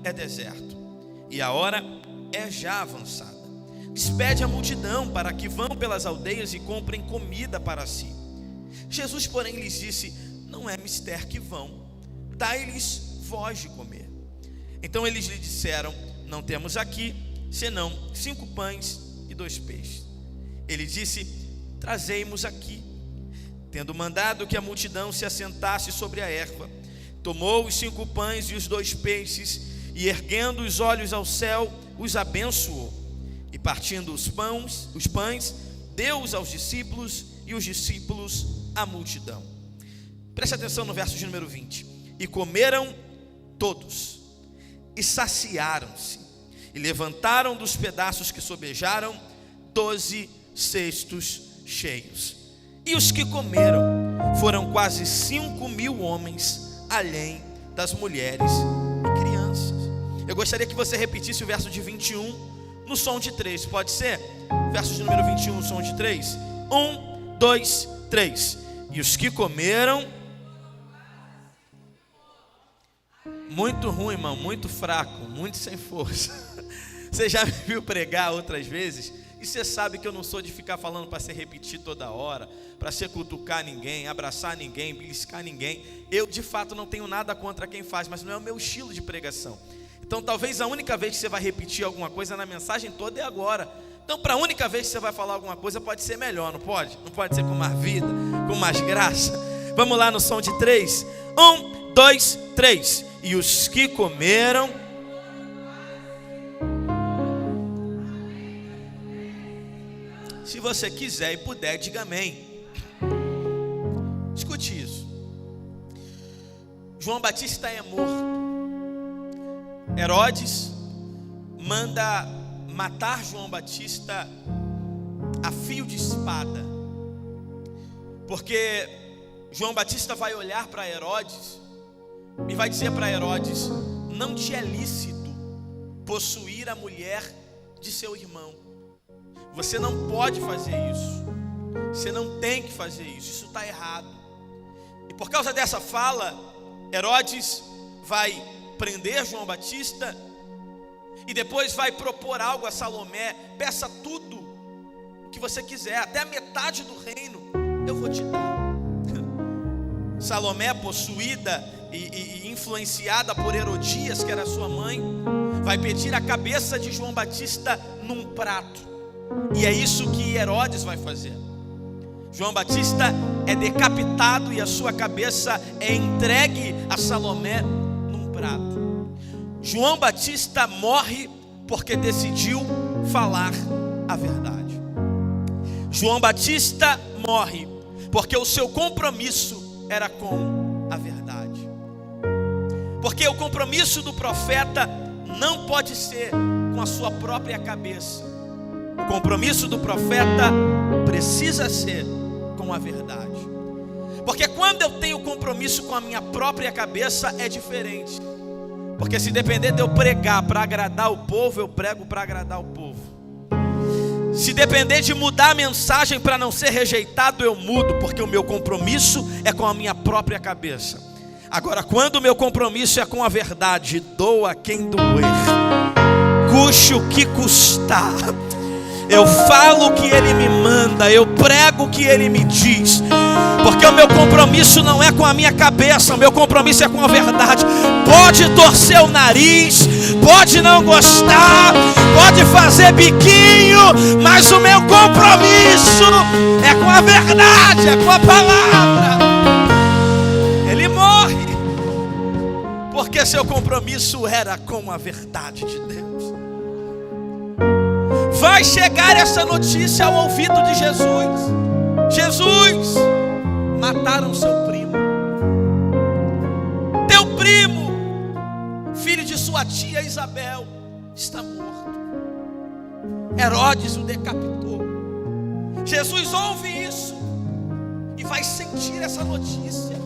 é deserto e a hora é já avançada. Despede a multidão para que vão pelas aldeias e comprem comida para si. Jesus, porém, lhes disse: não é mister que vão, dai-lhes vós de comer. Então eles lhe disseram: não temos aqui senão 5 pães e 2 peixes. Ele disse: trazei-mos aqui. Tendo mandado que a multidão se assentasse sobre a erva, tomou os 5 pães e os 2 peixes, e erguendo os olhos ao céu, os abençoou. E partindo os pães, deu-os aos discípulos, e os discípulos à multidão. Preste atenção no verso de número 20. E comeram todos, e saciaram-se, e levantaram dos pedaços que sobejaram 12 cestos cheios. E os que comeram foram quase 5.000 homens, além das mulheres e crianças. Eu gostaria que você repetisse o verso de 21 no som de 3, pode ser? Verso de número 21, som de 3. 1, 2, 3. E os que comeram... Muito ruim, irmão, muito fraco, muito sem força. Você já me viu pregar outras vezes? E você sabe que eu não sou de ficar falando para se repetir toda hora, para se cutucar ninguém, abraçar ninguém, beliscar ninguém. Eu de fato não tenho nada contra quem faz, mas não é o meu estilo de pregação. Então talvez a única vez que você vai repetir alguma coisa na mensagem toda é agora. Então para a única vez que você vai falar alguma coisa pode ser melhor, não pode? Não pode ser com mais vida, com mais graça. Vamos lá no som de 3. 1, 2, 3. E os que comeram... Se você quiser e puder, diga amém. Escute isso. João Batista é morto. Herodes manda matar João Batista a fio de espada, porque João Batista vai olhar para Herodes e vai dizer para Herodes: não te é lícito possuir a mulher de seu irmão. Você não pode fazer isso. Você não tem que fazer isso. Isso está errado. E por causa dessa fala, Herodes vai prender João Batista e depois vai propor algo a Salomé: peça tudo o que você quiser, até a metade do reino eu vou te dar. Salomé, possuída e influenciada por Herodias, que era sua mãe, vai pedir a cabeça de João Batista num prato. E é isso que Herodes vai fazer. João Batista é decapitado e a sua cabeça é entregue a Salomé num prato. João Batista morre porque decidiu falar a verdade. João Batista morre porque o seu compromisso era com a verdade. Porque o compromisso do profeta não pode ser com a sua própria cabeça. O compromisso do profeta precisa ser com a verdade. Porque quando eu tenho compromisso com a minha própria cabeça é diferente. Porque se depender de eu pregar para agradar o povo, eu prego para agradar o povo. Se depender de mudar a mensagem para não ser rejeitado, eu mudo, porque o meu compromisso é com a minha própria cabeça. Agora, quando o meu compromisso é com a verdade, doa quem doer, custe o que custar, eu falo o que Ele me manda, eu prego o que Ele me diz, porque o meu compromisso não é com a minha cabeça, o meu compromisso é com a verdade. Pode torcer o nariz, pode não gostar, pode fazer biquinho, mas o meu compromisso é com a verdade, é com a palavra. Ele morre porque seu compromisso era com a verdade de Deus. Vai chegar essa notícia ao ouvido de Jesus: Jesus, mataram seu primo. Teu primo, filho de sua tia Isabel, está morto. Herodes o decapitou. Jesus ouve isso e vai sentir essa notícia.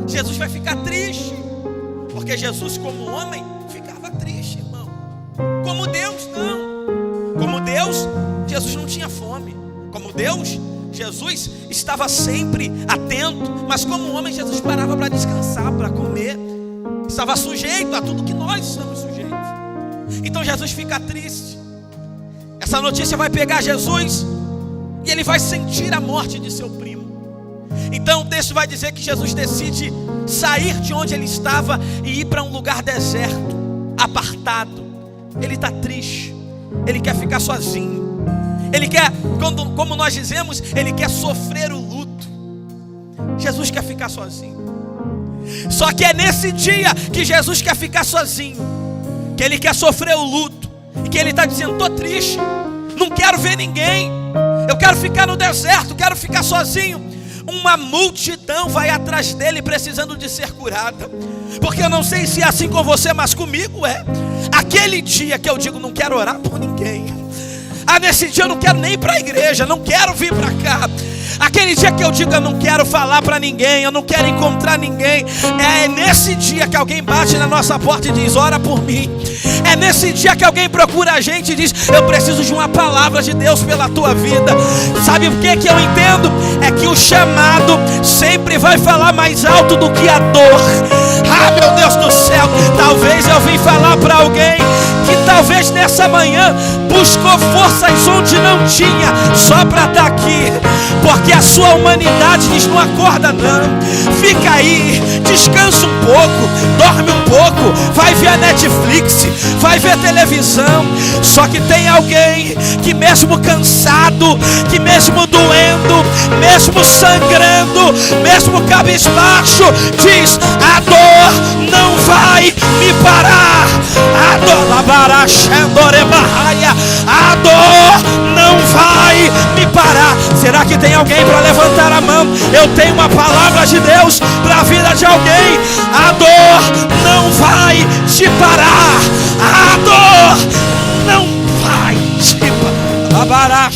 Jesus vai ficar triste, porque Jesus, como homem, ficava triste, irmão. Como Deus, não. Como Deus, Jesus não tinha fome. Como Deus, Jesus estava sempre atento. Mas como homem, Jesus parava para descansar, para comer. estava sujeito a tudo que nós estamos sujeitos. Então Jesus fica triste. Essa notícia vai pegar Jesus e ele vai sentir a morte de seu primo. Então o texto vai dizer que Jesus decide sair de onde ele estava e ir para um lugar deserto, apartado. Ele está triste, ele quer ficar sozinho, ele quer, como nós dizemos, ele quer sofrer o luto. Jesus quer ficar sozinho. Só que é nesse dia que Jesus quer ficar sozinho, que ele quer sofrer o luto, e que ele está dizendo: estou triste, não quero ver ninguém, eu quero ficar no deserto, quero ficar sozinho. Uma multidão vai atrás dele precisando de ser curada. Porque eu não sei se é assim com você, mas comigo é. Aquele dia que eu digo: não quero orar por ninguém. Nesse dia eu não quero nem ir para a igreja, não quero vir para cá. Aquele dia que eu digo: eu não quero falar para ninguém, eu não quero encontrar ninguém. É nesse dia que alguém bate na nossa porta e diz: ora por mim. É nesse dia que alguém procura a gente e diz: eu preciso de uma palavra de Deus pela tua vida. Sabe o que eu entendo? É que o chamado sempre vai falar mais alto do que a dor. Meu Deus do céu, talvez eu vim falar para alguém que talvez nessa manhã buscou forças onde não tinha, só para estar aqui, porque a sua humanidade diz: não acorda não, fica aí, descansa um pouco, dorme um pouco, vai ver a Netflix, vai ver televisão. Só que tem alguém que mesmo cansado, que mesmo doendo, mesmo sangrando, mesmo cabisbaixo, diz: a dor não vai me parar, a dor não vai me parar. Será que tem alguém para levantar a mão? Eu tenho uma palavra de Deus para a vida de alguém. A dor não vai te parar, a dor não vai te parar.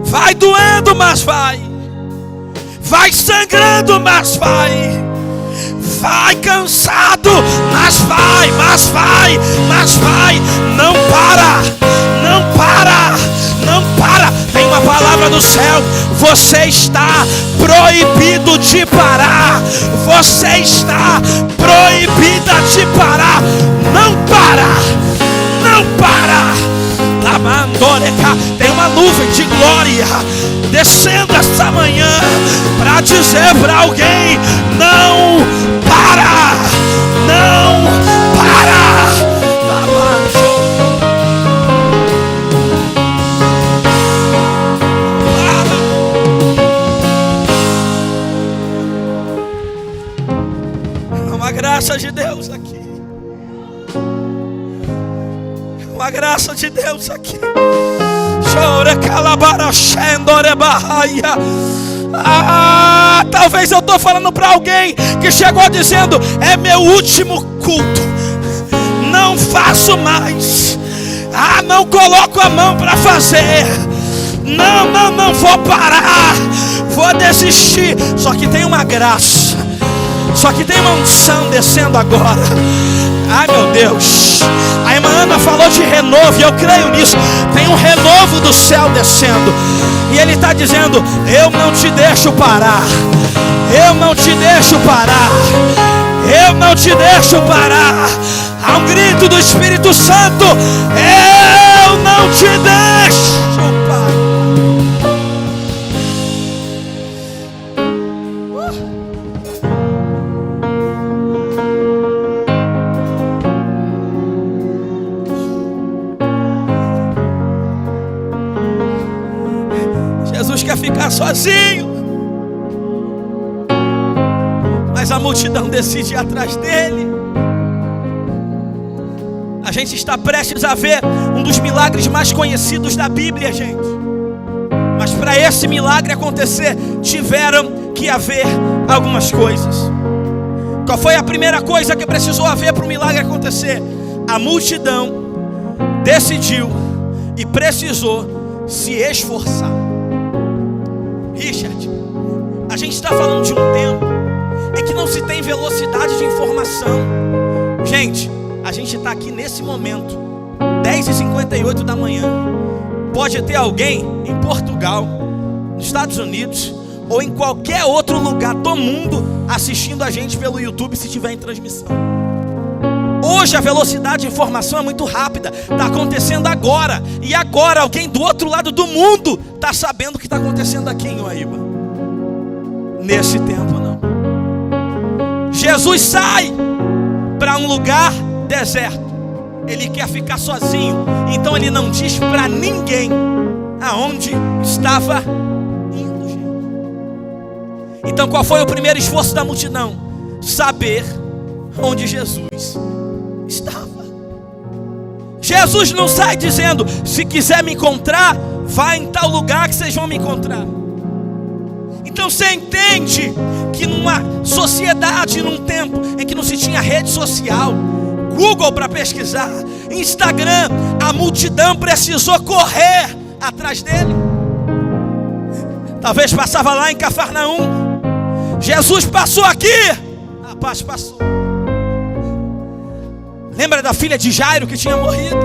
Vai doendo, mas vai. Vai sangrando, mas vai. Vai cansado, mas vai, mas vai, mas vai. Não para, não para, não para. Tem uma palavra do céu: você está proibido de parar. Você está proibida de parar. Não para, não para. Tem uma nuvem de glória descendo esta manhã para dizer para alguém: não para, não para. É uma graça de Deus aqui. A graça de Deus aqui. Talvez eu estou falando para alguém que chegou dizendo: é meu último culto, não faço mais. Não coloco a mão para fazer. Não vou parar, vou desistir. Só que tem uma graça, só que tem uma unção descendo agora. Ai meu Deus, a irmã Ana falou de renovo e eu creio nisso. Tem um renovo do céu descendo e Ele está dizendo: eu não te deixo parar, eu não te deixo parar, eu não te deixo parar. Há um grito do Espírito Santo: eu não te deixo parar. Quer ficar sozinho, mas a multidão decide ir atrás dele. A gente está prestes a ver um dos milagres mais conhecidos da Bíblia, gente. Mas para esse milagre acontecer, tiveram que haver algumas coisas. Qual foi a primeira coisa que precisou haver para o milagre acontecer? A multidão decidiu e precisou se esforçar. Richard, a gente está falando de um tempo em que não se tem velocidade de informação. Gente, a gente está aqui nesse momento, 10h58 da manhã. Pode ter alguém em Portugal, nos Estados Unidos ou em qualquer outro lugar do mundo assistindo a gente pelo YouTube se tiver em transmissão. Hoje a velocidade de informação é muito rápida. Está acontecendo agora. E agora alguém do outro lado do mundo está sabendo o que está acontecendo aqui em Uaíba. Nesse tempo não. Jesus sai para um lugar deserto. Ele quer ficar sozinho. Então ele não diz para ninguém aonde estava indo, gente. Então qual foi o primeiro esforço da multidão? Saber onde Jesus estava. Jesus não sai dizendo: se quiser me encontrar, vá em tal lugar que vocês vão me encontrar. Então você entende que numa sociedade, num tempo em que não se tinha rede social, Google para pesquisar, Instagram, a multidão precisou correr atrás dele. Talvez passava lá em Cafarnaum. Jesus passou aqui. A paz passou. Lembra da filha de Jairo que tinha morrido?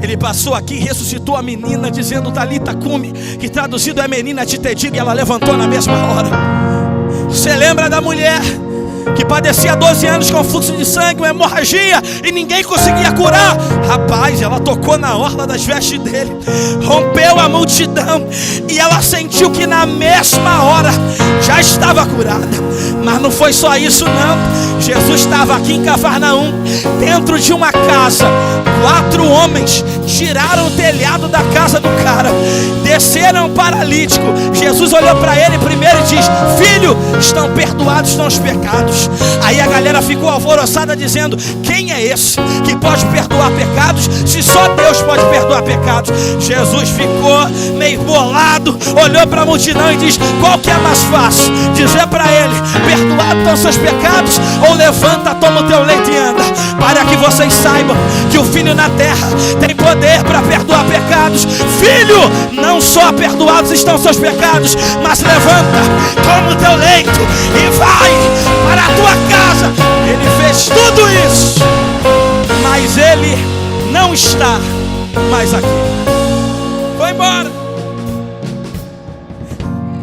Ele passou aqui e ressuscitou a menina, dizendo Talita cumi, que traduzido é menina te te digo, e ela levantou na mesma hora. Você lembra da mulher que padecia 12 anos com fluxo de sangue, uma hemorragia, e ninguém conseguia curar? Rapaz, ela tocou na orla das vestes dele, rompeu a multidão, e ela sentiu que na mesma hora já estava curada. Mas não foi só isso não. Jesus estava aqui em Cafarnaum, dentro de uma casa. 4 homens tiraram o telhado da casa do cara, desceram um paralítico. Jesus olhou para ele primeiro e diz: filho, estão perdoados estão os pecados. Aí a galera ficou alvoroçada dizendo: quem é esse que pode perdoar pecados, se só Deus pode perdoar pecados? Jesus ficou meio bolado, olhou para a multidão e diz: qual que é mais fácil? Dizer para ele: perdoados estão seus pecados, ou levanta, toma o teu leite e anda? Para que vocês saibam que o Filho na terra tem poder para perdoar pecados. Filho, não só perdoados estão seus pecados, mas levanta, toma o teu leito e vai para a tua casa. Ele fez tudo isso, mas ele não está mais aqui. Foi embora.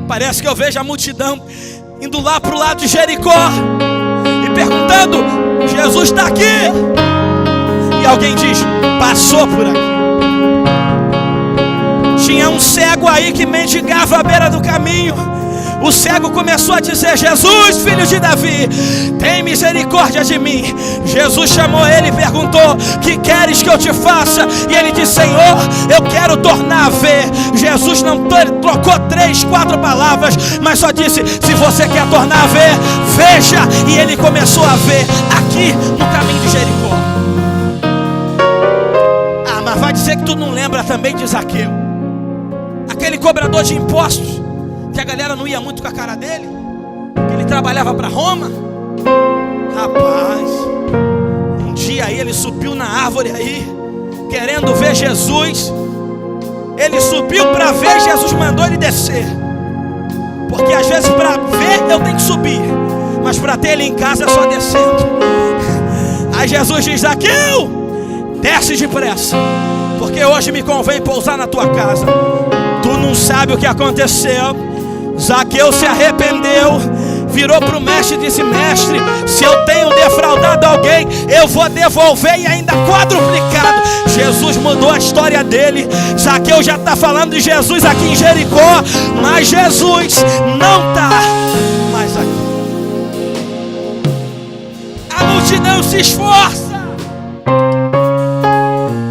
Parece que eu vejo a multidão indo lá para o lado de Jericó e perguntando: Jesus está aqui? E alguém diz: passou por aqui. Tinha um cego aí que mendigava à beira do caminho. O cego começou a dizer: Jesus, filho de Davi, tem misericórdia de mim. Jesus chamou ele e perguntou: que queres que eu te faça? E ele disse: Senhor, eu quero tornar a ver. Jesus não trocou 3, 4 palavras, mas só disse: se você quer tornar a ver, veja. E ele começou a ver aqui no caminho de Jericó. Ah, mas vai dizer que tu não lembra também de Zaqueu, aquele cobrador de impostos, que a galera não ia muito com a cara dele, que ele trabalhava para Roma. Rapaz, um dia aí ele subiu na árvore aí, querendo ver Jesus. Ele subiu para ver, Jesus mandou ele descer. Porque às vezes para ver eu tenho que subir, mas para ter ele em casa é só descendo. Aí Jesus diz: Zaqueu, desce depressa, porque hoje me convém pousar na tua casa. Tu não sabe o que aconteceu. Zaqueu se arrependeu, virou para o mestre e disse: mestre, se eu tenho defraudado alguém, eu vou devolver e ainda quadruplicado. Jesus mudou a história dele. Zaqueu já está falando de Jesus aqui em Jericó, mas Jesus não está mais aqui. A multidão se esforça,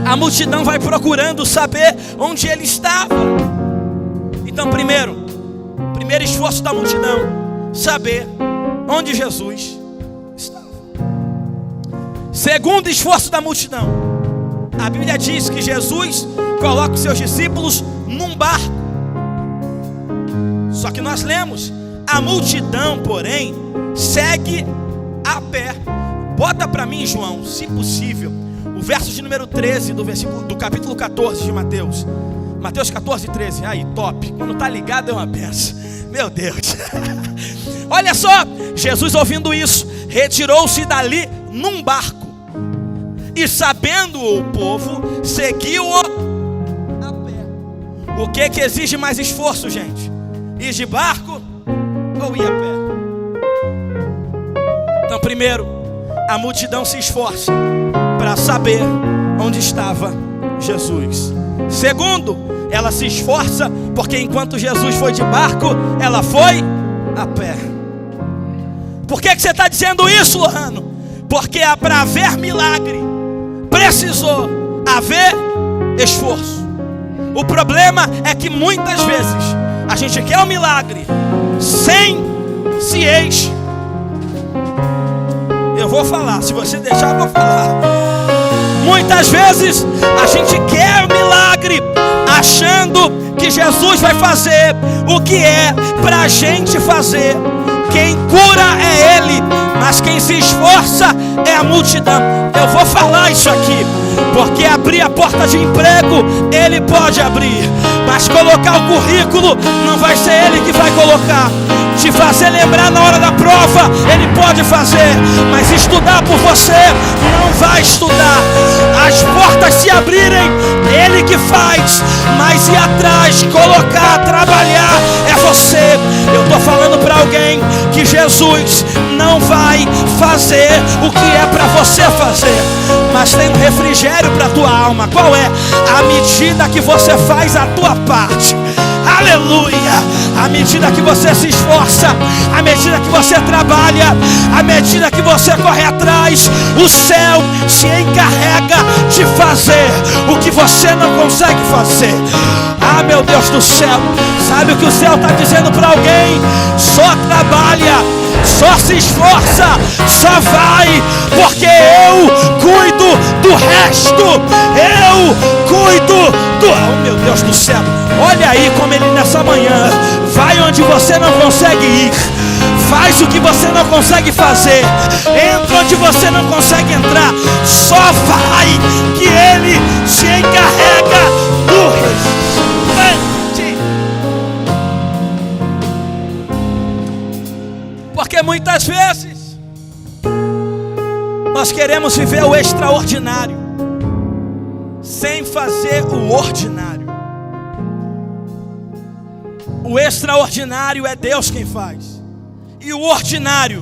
a multidão vai procurando saber onde ele estava. Então primeiro esforço da multidão, saber onde Jesus estava. Segundo esforço da multidão, a Bíblia diz que Jesus coloca os seus discípulos num barco. Só que nós lemos: a multidão, porém, segue a pé. Bota para mim, João, se possível, o verso de número 13 do capítulo 14 de Mateus. Mateus 14, 13. Aí, top. Quando tá ligado é uma benção. Meu Deus. Olha só. Jesus, ouvindo isso, retirou-se dali num barco, e sabendo o povo, seguiu-o a pé. O que exige mais esforço, gente? Ir de barco ou ir a pé? Então, primeiro, a multidão se esforça para saber onde estava Jesus. Segundo, ela se esforça porque enquanto Jesus foi de barco, ela foi a pé. Por que você está dizendo isso, Lohano? Porque para haver milagre, precisou haver esforço. O problema é que muitas vezes a gente quer um milagre sem se esforçar. Eu vou falar, se você deixar eu vou falar. Muitas vezes a gente quer milagre achando que Jesus vai fazer o que é pra gente fazer. Quem cura é Ele, mas quem se esforça é a multidão. Eu vou falar isso aqui, porque abrir a porta de emprego Ele pode abrir, mas colocar o currículo não vai ser Ele que vai colocar. Te fazer lembrar na hora da prova Ele pode fazer, mas estudar por você não vai estudar. As portas se abrirem, Ele que faz, mas ir atrás, colocar, trabalhar é você. Eu estou falando para alguém que Jesus não vai fazer o que é para você fazer, mas tem um refrigério para a tua alma. Qual é? À medida que você faz a tua parte. Aleluia! À medida que você se esforça, à medida que você trabalha, à medida que você corre atrás, o céu se encarrega de fazer o que você não consegue fazer. Ah, meu Deus do céu, sabe o que o céu está dizendo para alguém? Só trabalha, só se esforça, só vai, porque eu cuido do resto. Eu cuido do... Oh, meu Deus do céu, olha aí como Ele nessa manhã vai onde você não consegue ir, faz o que você não consegue fazer, entra onde você não consegue entrar. Só vai, que Ele se encarrega do restante. Porque muitas vezes nós queremos viver o extraordinário sem fazer o ordinário. O extraordinário é Deus quem faz, e o ordinário,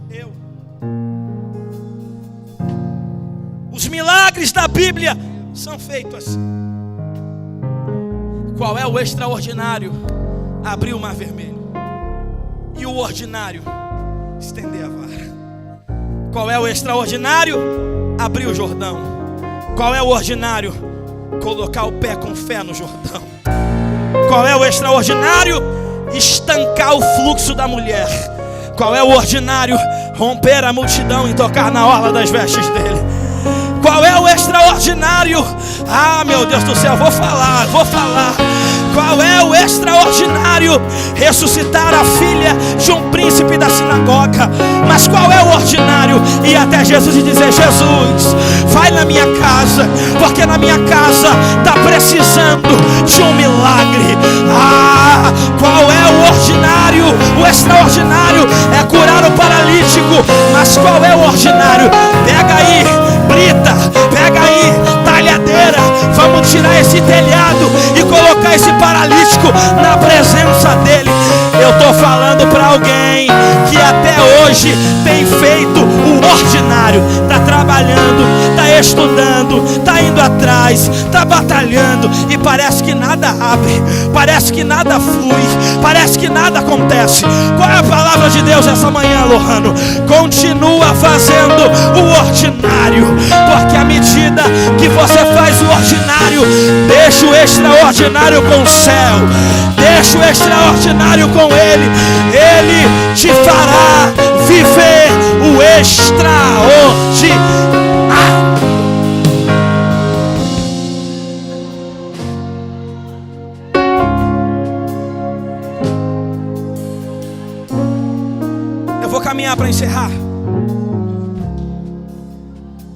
eu. Os milagres da Bíblia são feitos assim. Qual é o extraordinário? Abrir o mar vermelho. E o ordinário? Estender a vara. Qual é o extraordinário? Abrir o Jordão. Qual é o ordinário? Colocar o pé com fé no Jordão. Qual é o extraordinário? Estancar o fluxo da mulher. Qual é o ordinário? Romper a multidão e tocar na orla das vestes dele. Qual é o extraordinário? Ah, meu Deus do céu, vou falar. Qual é o extraordinário? Ressuscitar a filha de um príncipe da sinagoga. Mas qual é o ordinário? Ir até Jesus e dizer: Jesus, vai na minha casa, porque na minha casa está precisando de um milagre. Ah, qual é o ordinário? O extraordinário é curar o paralítico. Mas qual é o ordinário? Pega aí, brita, pega aí, talhadeira, vamos tirar esse telhado e colocar esse paralítico na presença dele. Eu estou falando para alguém que até hoje tem feito o ordinário, está trabalhando, está estudando, está indo atrás, está batalhando, e parece que nada abre, parece que nada flui, parece que nada acontece. Qual é a palavra de Deus essa manhã, Lohano? Continua fazendo o ordinário, porque à medida que você faz o ordinário, deixa o extraordinário com o céu, deixa o extraordinário com Ele. Ele te fará viver o extraordinário. Eu vou caminhar para encerrar.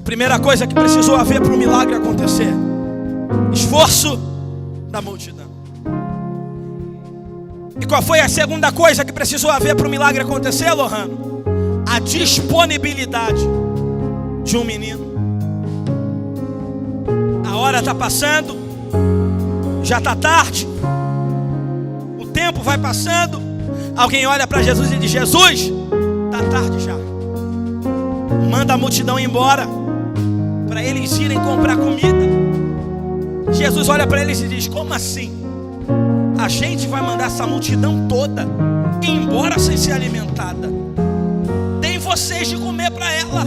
Primeira coisa que precisou haver para o milagre acontecer: esforço da multidão. E qual foi a segunda coisa que precisou haver para o milagre acontecer, Lohano? A disponibilidade de um menino. A hora está passando, Já está tarde, o tempo vai passando. Alguém olha para Jesus e diz: Jesus, está tarde já. Manda a multidão embora, para eles irem comprar comida. Jesus olha para eles e diz: como assim? A gente vai mandar essa multidão toda embora sem ser alimentada? Deem vocês de comer para ela.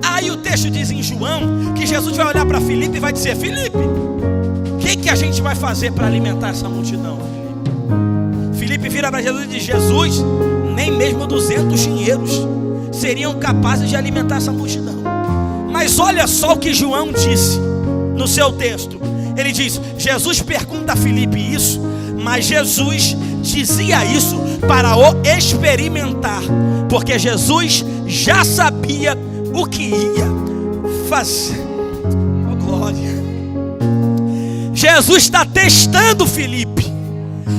Aí o texto diz em João que Jesus vai olhar para Filipe e vai dizer: Filipe, o que a gente vai fazer para alimentar essa multidão? Filipe vira para Jesus e diz: Jesus, nem mesmo 200 dinheiros seriam capazes de alimentar essa multidão. Mas olha só o que João disse no seu texto. Ele diz: Jesus pergunta a Filipe isso, mas Jesus dizia isso para o experimentar, porque Jesus já sabia o que ia fazer. Oh, glória! Jesus está testando Filipe.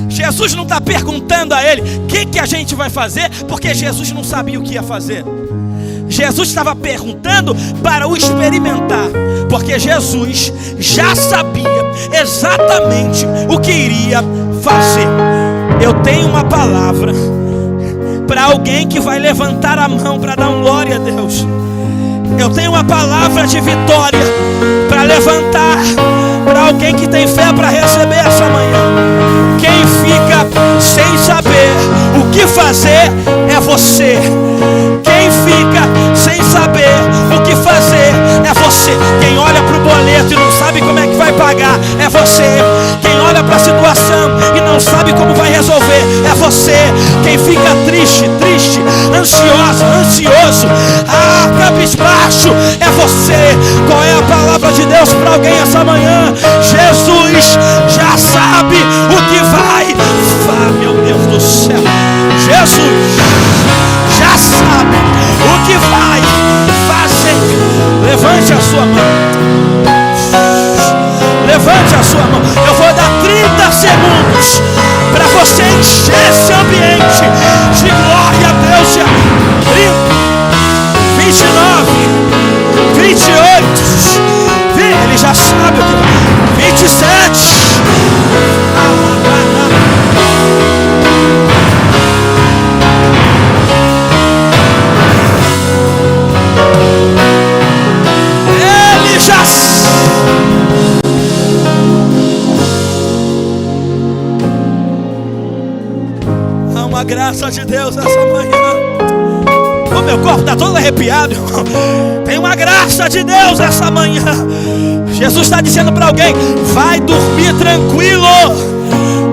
Jesus não está perguntando a ele o que a gente vai fazer, porque Jesus não sabia o que ia fazer. Jesus estava perguntando para o experimentar, porque Jesus já sabia exatamente o que iria fazer. Eu tenho uma palavra para alguém que vai levantar a mão para dar glória a Deus. Eu tenho uma palavra de vitória para levantar para alguém que tem fé para receber essa manhã. Quem fica sem saber o que fazer é você. Quem fica sem saber o que fazer é você. Quem olha para o boleto e não sabe como é que vai pagar é você. Quem olha para a situação e não sabe como vai resolver é você. Quem fica triste, ansioso, cabisbaixo é você. Qual é a palavra de Deus para alguém essa manhã? Jesus já sabe o que vai. Meu Deus do céu, Jesus já sabe o que vai fazer. Levante a sua mão. Levante a sua mão. Eu vou dar 30 segundos para você encher esse ambiente de glória a Deus. 30, 29, 28. Ele já sabe o que vai. 27. Ele já sabe. Há uma graça de Deus essa manhã. O meu corpo está todo arrepiado, irmão. Tem uma graça de Deus essa manhã. Jesus está dizendo para alguém: vai dormir tranquilo.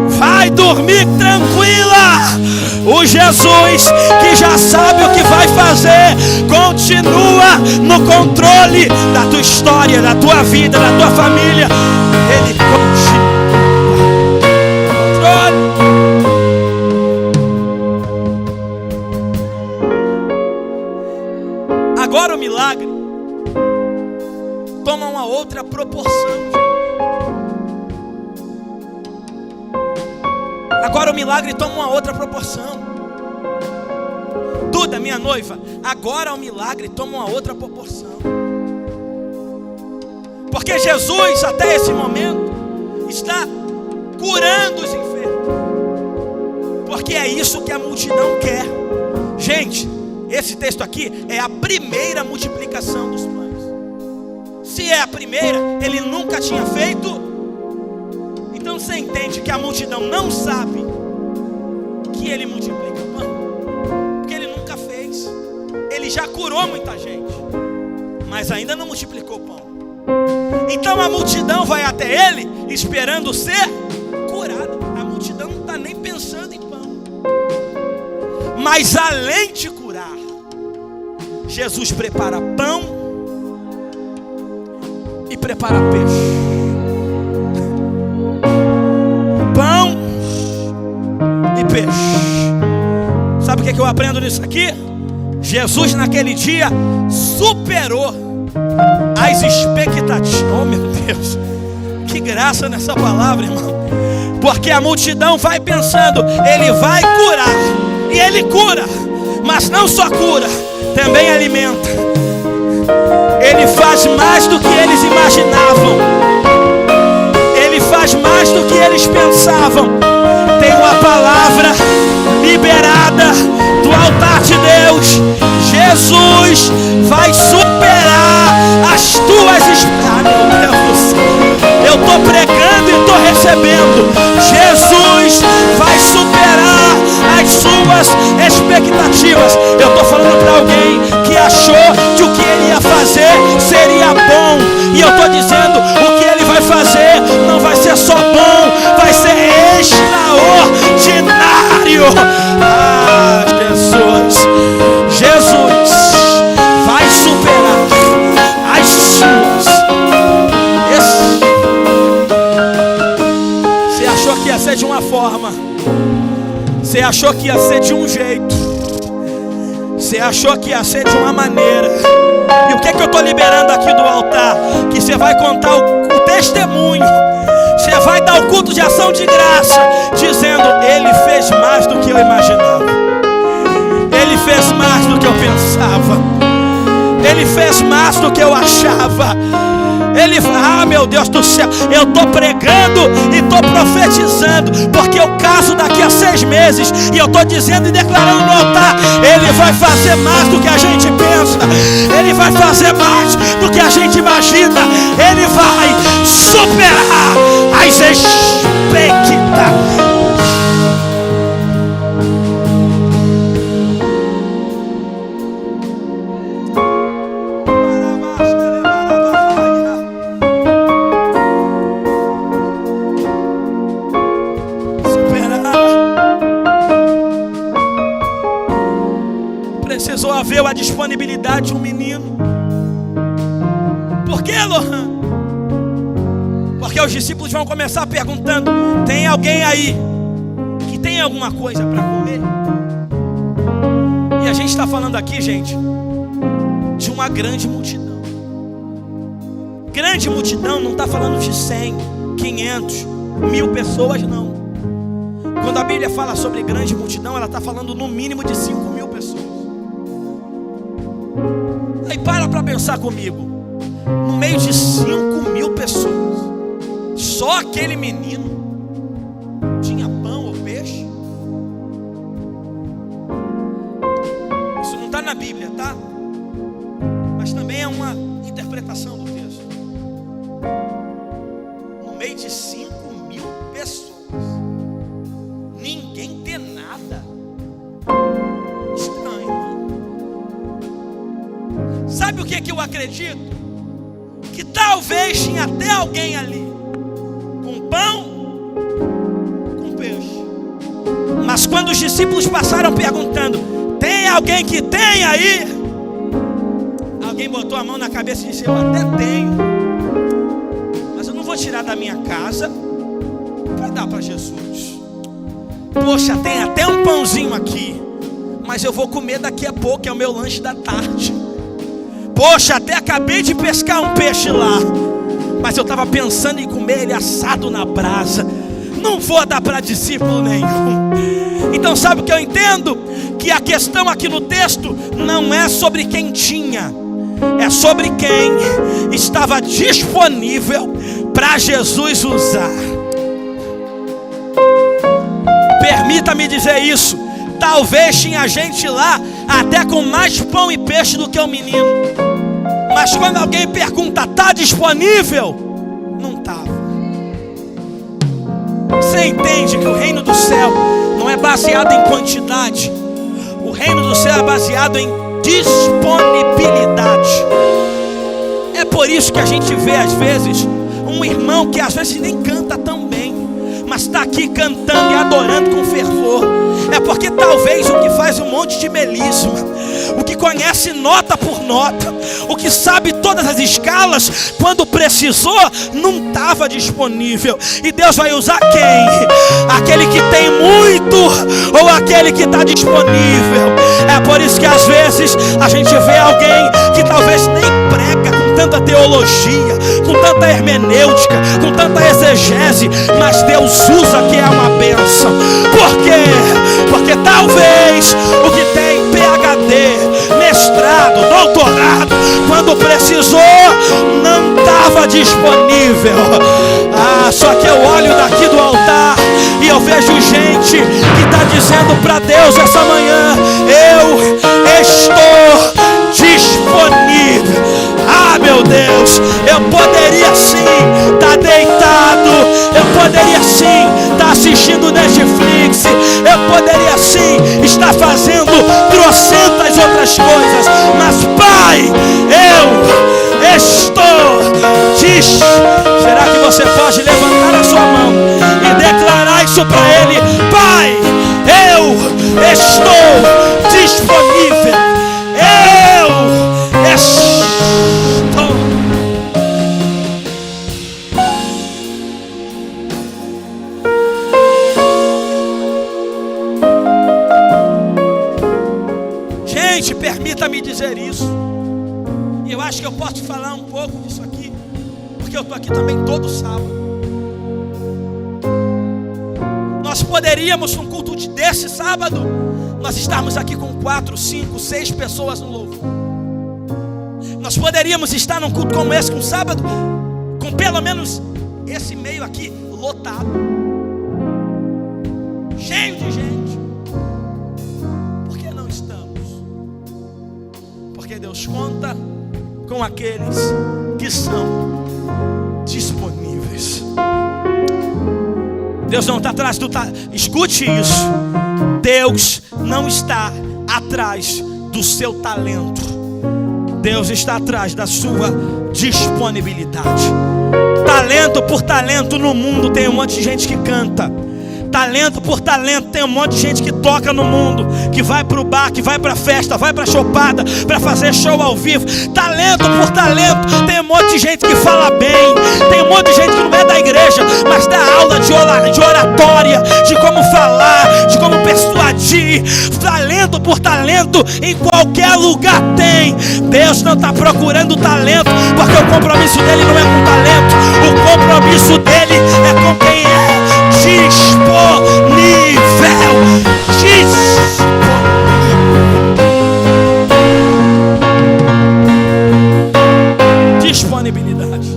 Vai dormir tranquila. O Jesus que já sabe o que vai fazer continua no controle da tua história, da tua vida, da tua família. Ele continua no controle. Agora o milagre toma uma outra proporção. Agora o milagre toma uma outra proporção. Duda, minha noiva, agora o milagre toma uma outra proporção. Porque Jesus, até esse momento, está curando os enfermos. Porque é isso que a multidão quer. Gente, esse texto aqui é a primeira multiplicação dos pães. Se é a primeira, ele nunca tinha feito. Então você entende que a multidão não sabe que ele multiplica o pão, porque ele nunca fez. Ele já curou muita gente, mas ainda não multiplicou o pão. Então a multidão vai até ele esperando ser curada. A multidão não está nem pensando em pão. Mas além de curar, Jesus prepara pão e prepara peixe. Pão e peixe. Sabe o que eu aprendo nisso aqui? Jesus naquele dia superou as expectativas. Oh meu Deus, que graça nessa palavra, irmão. Porque a multidão vai pensando, ele vai curar. E ele cura, mas não só cura, também alimenta. Ele faz mais do que eles imaginavam. Ele faz fez mais do que eles pensavam. Tem uma palavra liberada do altar de Deus. Jesus vai superar as tuas meu Deus, eu estou pregando e estou recebendo. Jesus vai superar as suas expectativas. Eu estou falando para alguém que achou que o que ele ia fazer seria bom, e eu estou dizendo, o que ele vai fazer não vai ser só bom, vai ser extraordinário. Ah, Jesus vai superar as suas. Você achou que ia ser de uma forma, você achou que ia ser de um jeito, você achou que ia ser de uma maneira. E o que é que eu estou liberando aqui do altar? Que você vai contar o testemunho, você vai dar o culto de ação de graça, dizendo: ele fez mais do que eu imaginava, ele fez mais do que eu pensava, ele fez mais do que eu achava. Ele fala: ah, meu Deus do céu, eu estou pregando e estou profetizando, porque eu caso daqui a 6 meses, e eu estou dizendo e declarando no altar: ele vai fazer mais do que a gente pensa, ele vai fazer mais do que a gente imagina, ele vai superar as expectativas. Precisou haver a disponibilidade de um menino. Por que, Lohan? Porque os discípulos vão começar perguntando: tem alguém aí que tem alguma coisa para comer? E a gente está falando aqui, gente, de uma grande multidão. Grande multidão não está falando de 100, 500, 1000 pessoas, não. Quando a Bíblia fala sobre grande multidão, ela está falando no mínimo de 5.000 pessoas. Aí para pensar comigo. No meio de 5.000 pessoas, só aquele menino tinha pão ou peixe? Isso não está na Bíblia, tá? Mas também é uma interpretação do texto. No meio de 5.000 pessoas, ninguém tem nada. Estranho, mano. Sabe o que eu acredito? Que talvez tinha até alguém ali com pão, com peixe. Mas quando os discípulos passaram perguntando: tem alguém que tem aí? Alguém botou a mão na cabeça e disse: eu até tenho, mas eu não vou tirar da minha casa para dar para Jesus. Poxa, tem até um pãozinho aqui, mas eu vou comer daqui a pouco, é o meu lanche da tarde. Poxa, até acabei de pescar um peixe lá, mas eu estava pensando em comer ele assado na brasa. Não vou dar para discípulo nenhum. Então sabe o que eu entendo? Que a questão aqui no texto não é sobre quem tinha, é sobre quem estava disponível para Jesus usar. Permita-me dizer isso. Talvez tinha gente lá até com mais pão e peixe do que o menino, mas quando alguém pergunta: está disponível? Não estava. Você entende que o reino do céu não é baseado em quantidade. O reino do céu é baseado em disponibilidade. É por isso que a gente vê às vezes um irmão que às vezes nem canta tão bem, mas está aqui cantando e adorando com fervor. É porque talvez o que faz um monte de melisma, o que conhece nota por nota, o que sabe todas as escalas, quando precisou, não estava disponível. E Deus vai usar quem? Aquele que tem muito ou aquele que está disponível? É por isso que às vezes a gente vê alguém que talvez nem prega com tanta teologia, com tanta hermenêutica, com tanta exegese, mas Deus usa, que é uma bênção. Por quê? Porque talvez o que tem PhD, mestrado, doutorado, quando precisou, não estava estava disponível. Só que eu olho daqui do altar e eu vejo gente que está dizendo para Deus essa manhã: eu estou disponível. Meu Deus, eu poderia sim estar deitado, eu poderia sim estar assistindo Netflix, eu poderia sim estar fazendo trocentas outras coisas, mas Pai, eu estou disponível. Será que você pode levantar a sua mão e declarar isso para Ele? Pai, eu estou disponível. Eu estou. Gente, permita-me dizer isso. E eu acho que eu posso falar um pouco disso aqui, porque eu estou aqui também todo sábado. Nós poderíamos, num culto desse sábado, nós estarmos aqui com 4, 5, 6 pessoas no louvor. Nós poderíamos estar num culto como esse, um sábado, com pelo menos esse meio aqui lotado, cheio de gente. Por que não estamos? Porque Deus conta com aqueles que são disponíveis. Deus não está atrás do escute isso. Deus não está atrás do seu talento. Deus está atrás da sua disponibilidade. Talento por talento no mundo tem um monte de gente que canta. Talento por talento tem um monte de gente que toca no mundo, que vai para o bar, que vai para a festa, vai para a chopada, para fazer show ao vivo. Talento por talento tem um monte de gente que fala bem. Tem um monte de gente que não é da igreja, mas dá aula de oratória, de como falar, de como persuadir. Talento por talento em qualquer lugar tem. Deus não está procurando talento, porque o compromisso dele não é com talento. O compromisso dele é com quem é disponível. Disponibilidade.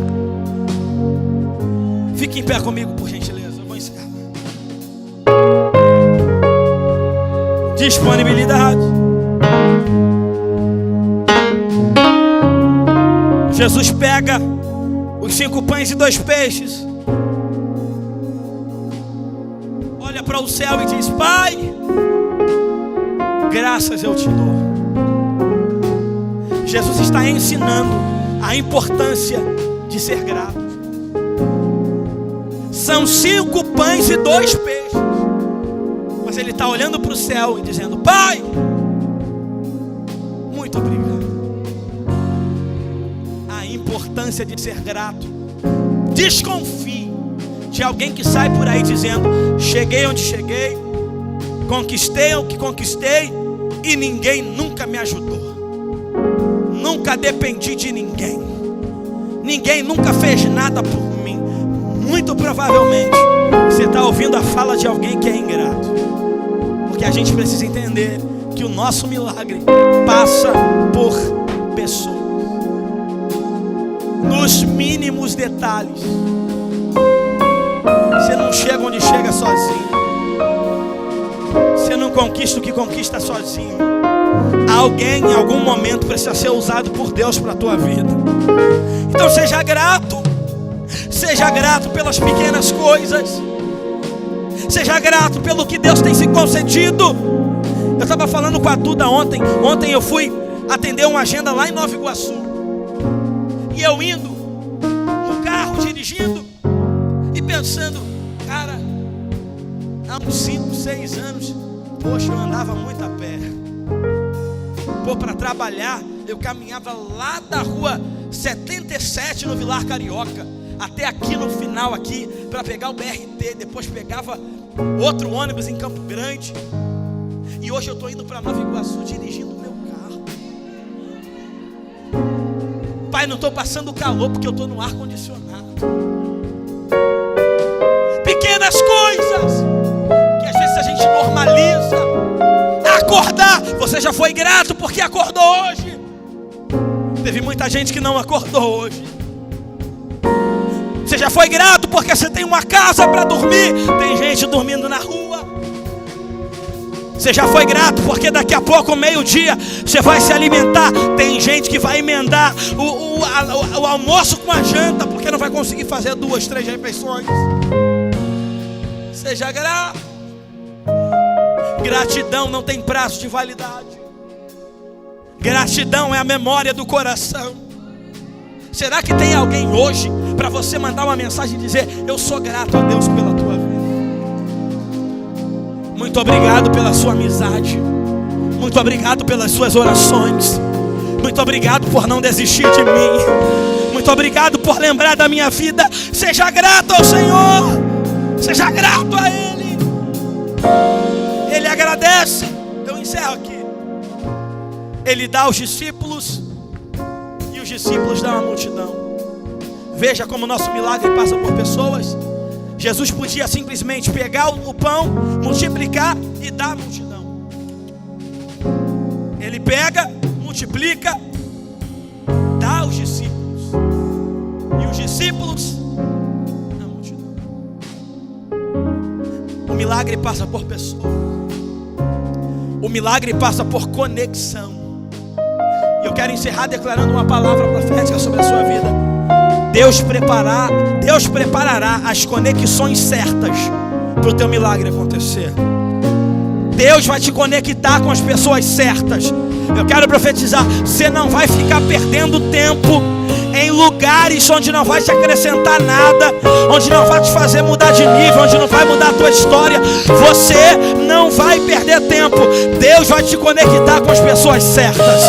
Fique em pé comigo, por gentileza. Eu vou encerrar. Disponibilidade. Jesus pega os 5 pães e 2 peixes, olha para o céu e diz: Pai, graças eu te dou. Jesus está ensinando a importância de ser grato. São 5 pães e 2 peixes, mas ele está olhando para o céu e dizendo: Pai, muito obrigado. A importância de ser grato. Desconfie de alguém que sai por aí dizendo: cheguei onde cheguei, conquistei o que conquistei e ninguém nunca me ajudou. Nunca dependi de ninguém. Ninguém nunca fez nada por mim. Muito provavelmente você está ouvindo a fala de alguém que é ingrato. Porque a gente precisa entender que o nosso milagre passa por pessoas. Nos mínimos detalhes. Você não chega onde chega sozinho. Você não conquista o que conquista sozinho. Alguém em algum momento precisa ser usado por Deus para a tua vida. Então seja grato. Seja grato pelas pequenas coisas. Seja grato pelo que Deus tem se concedido. Eu estava falando com a Duda ontem. Ontem eu fui atender uma agenda lá em Nova Iguaçu. E eu indo no carro, dirigindo e pensando: cara, há uns 5, 6 anos, poxa, eu andava muito a pé. Pô, para trabalhar, eu caminhava lá da rua 77 no Vilar Carioca, até aqui no final aqui, para pegar o BRT, depois pegava outro ônibus em Campo Grande. E hoje eu estou indo para Nova Iguaçu dirigindo o meu carro. Pai, não estou passando calor porque eu estou no ar-condicionado. Pequenas coisas que às vezes a gente normaliza. Acordar, você já foi grato porque acordou hoje. Teve muita gente que não acordou hoje. já foi grato porque você tem uma casa para dormir. Tem gente dormindo na rua. Você já foi grato porque daqui a pouco, meio-dia, você vai se alimentar. Tem gente que vai emendar o almoço com a janta porque não vai conseguir fazer 2, 3 refeições. Seja grato. Gratidão não tem prazo de validade. Gratidão é a memória do coração. Será que tem alguém hoje para você mandar uma mensagem e dizer: eu sou grato a Deus pela tua vida? Muito obrigado pela sua amizade. Muito obrigado pelas suas orações. Muito obrigado por não desistir de mim. Muito obrigado por lembrar da minha vida. Seja grato ao Senhor. Seja grato a Ele. Ele agradece. Eu encerro aqui. Ele dá aos discípulos e os discípulos dão à multidão. Veja como o nosso milagre passa por pessoas. Jesus podia simplesmente pegar o pão, multiplicar e dar à multidão. Ele pega, multiplica, dá aos discípulos. E os discípulos à multidão. O milagre passa por pessoas. O milagre passa por conexão. E eu quero encerrar declarando uma palavra profética sobre a sua vida. Deus preparará as conexões certas para o teu milagre acontecer. Deus vai te conectar com as pessoas certas. Eu quero profetizar: você não vai ficar perdendo tempo em lugares onde não vai te acrescentar nada, onde não vai te fazer mudar de nível, onde não vai mudar a tua história. Você não vai perder tempo. Deus vai te conectar com as pessoas certas.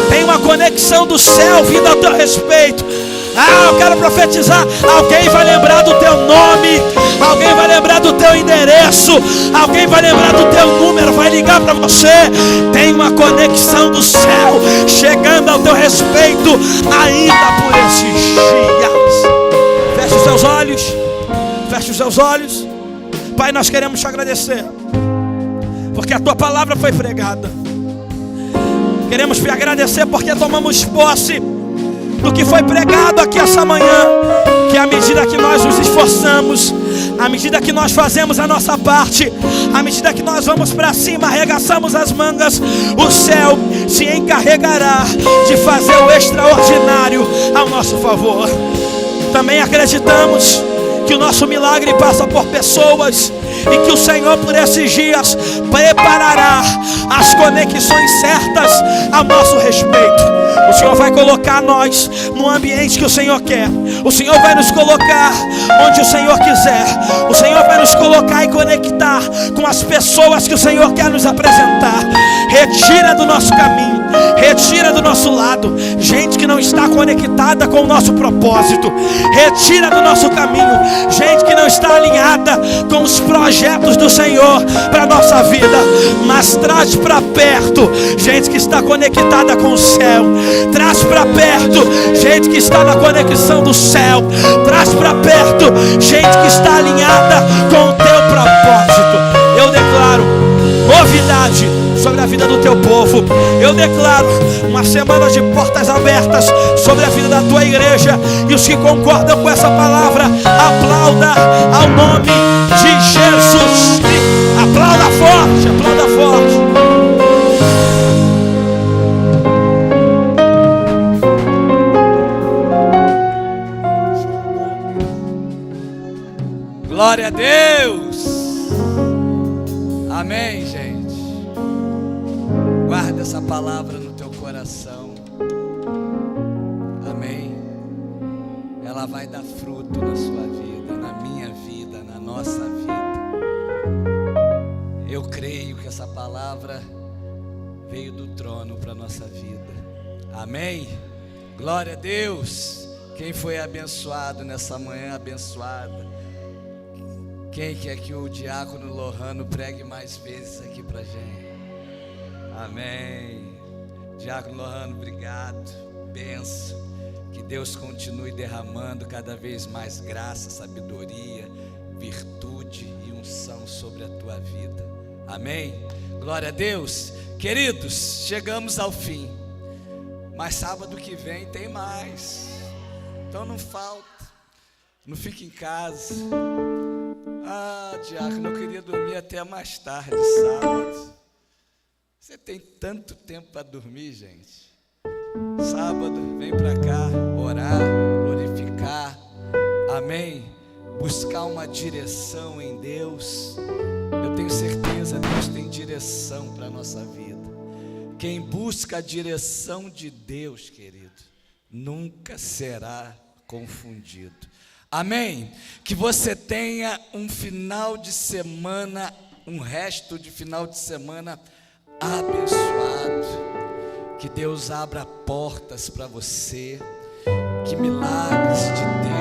Tem uma conexão do céu vindo a teu respeito. Eu quero profetizar: alguém vai lembrar do teu nome, alguém vai lembrar do teu endereço, alguém vai lembrar do teu número, vai ligar para você. Tem uma conexão do céu chegando ao teu respeito ainda por esses dias. Feche os seus olhos. Feche os seus olhos. Pai, nós queremos te agradecer porque a tua palavra foi pregada. Queremos te agradecer porque tomamos posse do que foi pregado aqui essa manhã. Que à medida que nós nos esforçamos, à medida que nós fazemos a nossa parte, à medida que nós vamos para cima, arregaçamos as mangas, o céu se encarregará de fazer o extraordinário ao nosso favor. Também acreditamos que o nosso milagre passa por pessoas e que o Senhor por esses dias preparará as conexões certas a nosso respeito. O Senhor vai colocar nós no ambiente que o Senhor quer. O Senhor vai nos colocar onde o Senhor quiser. O Senhor vai nos colocar e conectar com as pessoas que o Senhor quer nos apresentar. Retira do nosso caminho, retira do nosso lado gente que não está conectada com o nosso propósito. Retira do nosso caminho gente que não está alinhada com os projetos do Senhor para a nossa vida. Mas traz para perto gente que está conectada com o céu. Traz para perto gente que está na conexão do céu. Traz para perto gente que está alinhada com o teu propósito. Eu declaro novidade sobre a vida do teu povo. Eu declaro uma semana de portas abertas sobre a vida da tua igreja. E os que concordam com essa palavra, aplauda ao nome de Jesus. Aplauda forte, aplauda forte. Glória a Deus. Amém, gente. Guarda essa palavra no teu coração. Amém. Ela vai dar fruto na sua vida, na minha vida, na nossa vida. Eu creio que essa palavra veio do trono para a nossa vida. Amém. Glória a Deus. Quem foi abençoado nessa manhã abençoada? Quem quer que o diácono Lohano pregue mais vezes aqui pra gente? Amém. Diácono Lohano, obrigado. Benção. Que Deus continue derramando cada vez mais graça, sabedoria, virtude e unção sobre a tua vida. Amém. Glória a Deus. Queridos, chegamos ao fim. Mas sábado que vem tem mais. Então não falta. não fica em casa. Ah, diácono, eu queria dormir até mais tarde, sábado. Você tem tanto tempo para dormir, gente. Sábado, vem para cá, orar, glorificar, amém? Buscar uma direção em Deus. Eu tenho certeza, Deus tem direção para a nossa vida. Quem busca a direção de Deus, querido, nunca será confundido. Amém? Que você tenha um final de semana, um resto de final de semana abençoado. Que Deus abra portas para você. Que milagres de Deus